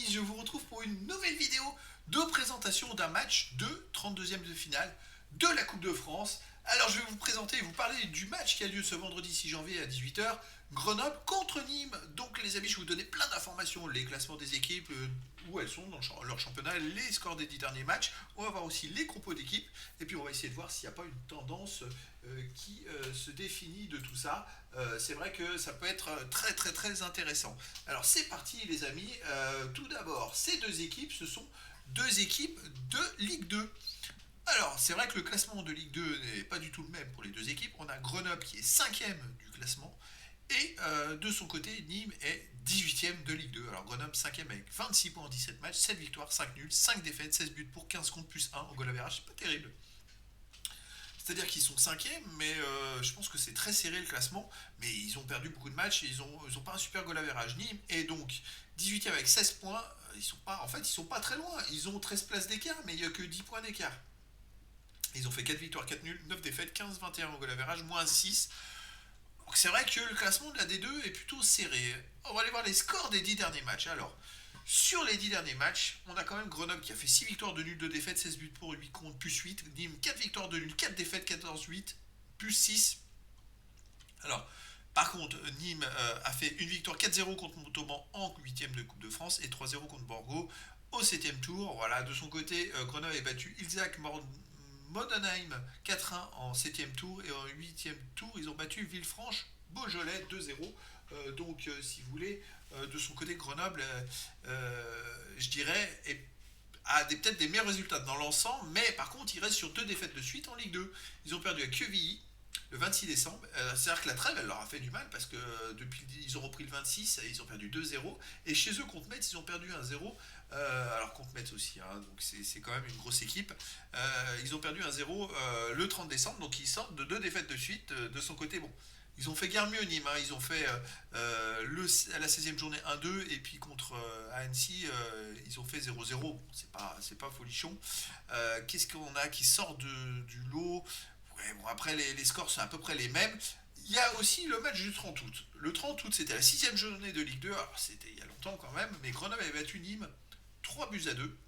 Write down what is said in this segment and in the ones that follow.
amis, je vous retrouve pour une nouvelle vidéo de présentation d'un match de 32e de finale de la Coupe de France. Alors je vais vous présenter et vous parler du match qui a lieu ce vendredi 6 janvier à 18 h, Grenoble contre Nîmes. Donc les amis, je vais vous donner plein d'informations, les classements des équipes, où elles sont dans leur championnat, les scores des 10 derniers matchs. On va voir aussi les compos d'équipes et puis on va essayer de voir s'il n'y a pas une tendance qui se définit de tout ça. C'est vrai que ça peut être très intéressant. Alors c'est parti les amis. Tout d'abord, ces deux équipes, ce sont deux équipes de Ligue 2. Alors, c'est vrai que le classement de Ligue 2 n'est pas du tout le même pour les deux équipes. On a Grenoble qui est 5ème du classement. Et de son côté, Nîmes est 18ème de Ligue 2. Alors Grenoble 5ème avec 26 points en 17 matchs, 7 victoires, 5 nuls, 5 défaites, 16 buts pour 15 contre plus 1 au goal average. C'est pas terrible. C'est-à-dire qu'ils sont 5ème, mais je pense que c'est très serré le classement. Mais ils ont perdu beaucoup de matchs et ils ont pas un super goal average. Nîmes est donc 18ème avec 16 points. Ils sont pas très loin. Ils ont 13 places d'écart, mais il n'y a que 10 points d'écart. Ils ont fait 4 victoires, 4 nuls, 9 défaites, 15-21 au goal average, moins 6. Donc c'est vrai que le classement de la D2 est plutôt serré. On va aller voir les scores des 10 derniers matchs. Alors, sur les 10 derniers matchs, on a quand même Grenoble qui a fait 6 victoires de nuls, 2 défaites, 16 buts pour 8 contre, plus 8. Nîmes, 4 victoires de nuls, 4 défaites, 14-8, plus 6. Alors, par contre, Nîmes a fait une victoire 4-0 contre Montauban en 8ème de Coupe de France et 3-0 contre Borgo au 7ème tour. Voilà, de son côté, Grenoble a battu Ilzac Modenheim 4-1 en 7ème tour et en 8ème tour ils ont battu Villefranche Beaujolais 2-0. Si vous voulez, de son côté Grenoble, je dirais, a peut-être des meilleurs résultats dans l'ensemble, mais par contre il reste sur 2 défaites de suite en Ligue 2. Ils ont perdu à Quevilly le 26 décembre. C'est-à-dire que la trêve, elle leur a fait du mal parce que depuis ils ont repris le 26, ils ont perdu 2-0. Et chez eux, contre Metz, ils ont perdu 1-0. Alors contre Metz aussi, hein, donc c'est quand même une grosse équipe. Ils ont perdu 1-0 le 30 décembre, donc ils sortent de 2 défaites de suite. De son côté, bon, ils ont fait guère mieux Nîmes, hein. Ils ont fait à la 16e journée 1-2 et puis contre Annecy, ils ont fait 0-0. Bon, c'est pas folichon. Qu'est-ce qu'on a qui sort du lot? Ouais, bon, après, les scores sont à peu près les mêmes. Il y a aussi le match du 30 août. Le 30 août, c'était la 6ème journée de Ligue 2. Alors, c'était il y a longtemps quand même. Mais Grenoble avait battu Nîmes 3 buts à 2.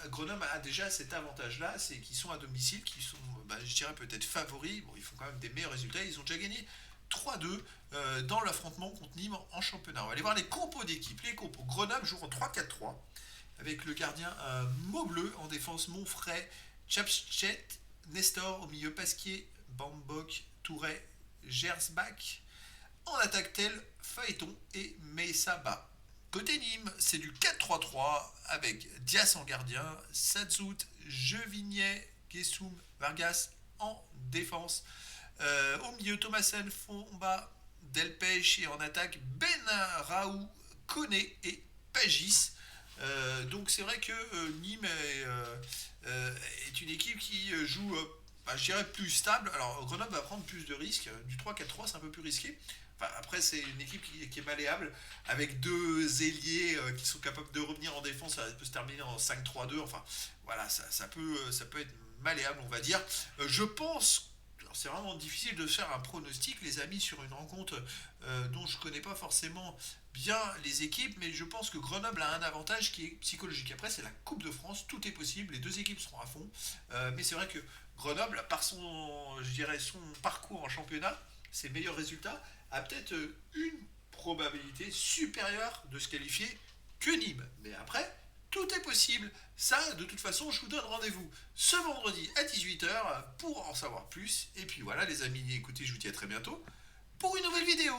Grenoble a déjà cet avantage-là, c'est qu'ils sont à domicile, qu'ils sont, je dirais, peut-être favoris. Bon, ils font quand même des meilleurs résultats. Ils ont déjà gagné 3-2 dans l'affrontement contre Nîmes en championnat. On va aller voir les compos d'équipe. Les compos. Grenoble joue en 3-4-3 avec le gardien Maubleu en défense, Monfray, Chapchet, Nestor au milieu, Pasquier, Bambok, Touret, Gersbach. En attaque tel, Phaéton et Meissaba. Côté Nîmes, c'est du 4-3-3 avec Dias en gardien, Satzout, Jevignet, Gessoum, Vargas en défense. Au milieu, Thomasen, Fomba, Delpech et en attaque, Benraou, Koné et Pagis. Donc c'est vrai que Nîmes est une équipe qui joue, je dirais, plus stable. Alors Grenoble va prendre plus de risques. Du 3-4-3, c'est un peu plus risqué. Enfin, après, c'est une équipe qui est malléable, avec deux ailiers qui sont capables de revenir en défense. Ça peut se terminer en 5-3-2. Enfin, voilà, ça peut être malléable, on va dire. Je pense. C'est vraiment difficile de faire un pronostic, les amis, sur une rencontre dont je ne connais pas forcément bien les équipes, mais je pense que Grenoble a un avantage qui est psychologique. Après, c'est la Coupe de France, tout est possible, les deux équipes seront à fond. Mais c'est vrai que Grenoble, par je dirais, son parcours en championnat, ses meilleurs résultats, a peut-être une probabilité supérieure de se qualifier que Nîmes. Mais après, tout est possible. Ça, de toute façon, je vous donne rendez-vous ce vendredi à 18 h pour en savoir plus. Et puis voilà, les amis, écoutez, je vous dis à très bientôt pour une nouvelle vidéo.